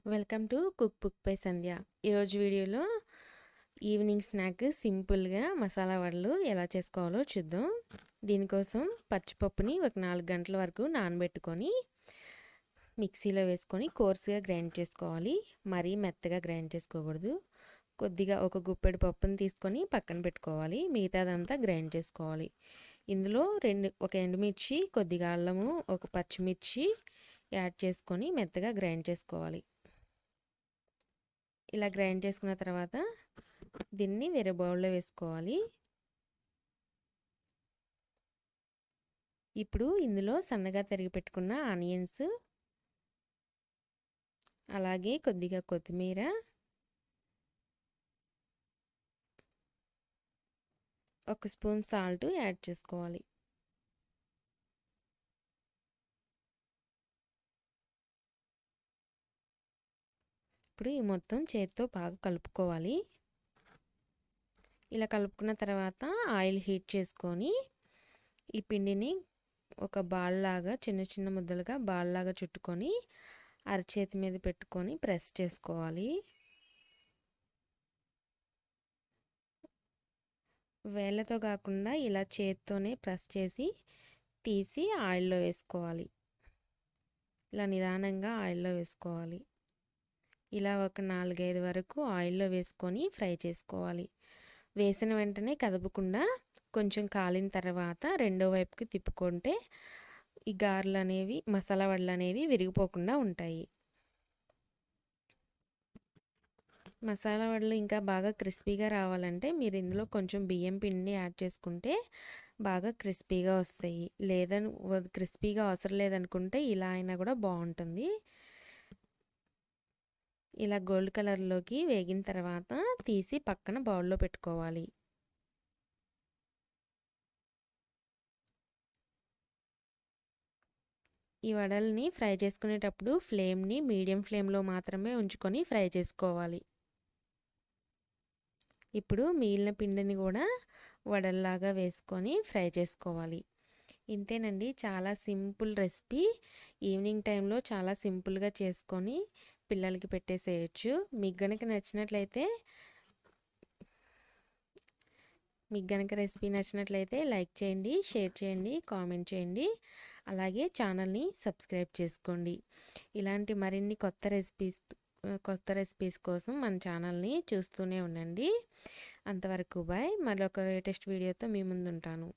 Welcome to cook book by Sandhya. ఈరోజు వీడియోలో evening snack సింపుల్గా మసాలా వడలు ఎలా చేసుకోవాలో చూద్దాం. దీనికోసం పచ్చిపప్పుని ఒక 4 గంటల వరకు నానబెట్టుకొని మిక్సీలో వేసుకొని కోర్స్గా గ్రైండ్ చేసుకోవాలి. మరీ మెత్తగా గ్రైండ్ చేసుకోకూడదు. కొద్దిగా ఒక గుప్పెడు పప్పుని తీసుకొని పక్కన పెట్టుకోవాలి. మిగతాదంతా గ్రైండ్ చేసుకోవాలి. ఇందులో ఒక ఎండుమిర్చి, కొద్దిగా అల్లము, ఒక పచ్చిమిర్చి యాడ్ చేసుకొని మెత్తగా గ్రైండ్ చేసుకోవాలి. ఇలా గ్రైండ్ చేసుకున్న తర్వాత దీన్ని వేరే బౌల్లో వేసుకోవాలి. ఇప్పుడు ఇందులో సన్నగా తరిగి పెట్టుకున్న ఆనియన్స్, అలాగే కొద్దిగా కొత్తిమీర, ఒక స్పూన్ సాల్ట్ యాడ్ చేసుకోవాలి. ఇప్పుడు ఈ మొత్తం చేతితో బాగా కలుపుకోవాలి. ఇలా కలుపుకున్న తర్వాత ఆయిల్ హీట్ చేసుకొని ఈ పిండిని ఒక బాల్ లాగా చిన్న చిన్న ముద్దలుగా బాల్ లాగా చుట్టుకొని అరచేతి మీద పెట్టుకొని ప్రెస్ చేసుకోవాలి. వేళ్ళతో కాకుండా ఇలా చేత్తోనే ప్రెస్ చేసి తీసి ఆయిల్లో వేసుకోవాలి. ఇలా నిదానంగా ఆయిల్లో వేసుకోవాలి. ఇలా ఒక 4-5 వరకు ఆయిల్లో వేసుకొని ఫ్రై చేసుకోవాలి. వేసిన వెంటనే కదపకుండా కొంచెం కాలిన తర్వాత రెండో వైపుకి తిప్పుకుంటే ఈ గారెలు అనేవి, మసాలా వడలు అనేవి విరిగిపోకుండా ఉంటాయి. మసాలా వడలు ఇంకా బాగా క్రిస్పీగా రావాలంటే మీరు ఇందులో కొంచెం బియ్యం పిండి యాడ్ చేసుకుంటే బాగా క్రిస్పీగా వస్తాయి. లేదని క్రిస్పీగా అవసరం లేదనుకుంటే ఇలా అయినా కూడా బాగుంటుంది. ఇలా గోల్డ్ కలర్లోకి వేగిన తర్వాత తీసి పక్కన బౌల్లో పెట్టుకోవాలి. ఈ వడల్ని ఫ్రై చేసుకునేటప్పుడు ఫ్లేమ్ని మీడియం ఫ్లేమ్లో మాత్రమే ఉంచుకొని ఫ్రై చేసుకోవాలి. ఇప్పుడు మిగిలిన పిండిని కూడా వడల్లాగా వేసుకొని ఫ్రై చేసుకోవాలి. ఇంతేనండి, చాలా సింపుల్ రెసిపీ. ఈవినింగ్ టైంలో చాలా సింపుల్గా చేసుకొని పిల్లలకి పెట్టేసేయచ్చు. మీకు గనక రెసిపీ నచ్చినట్లయితే లైక్ చేయండి, షేర్ చేయండి, కామెంట్ చేయండి. అలాగే ఛానల్ని సబ్స్క్రైబ్ చేసుకోండి. ఇలాంటి మరిన్ని కొత్త రెసిపీస్ కోసం మన ఛానల్ని చూస్తూనే ఉండండి. అంతవరకు బాయ్. మరొక లేటెస్ట్ వీడియోతో మీ ముందు ఉంటాను.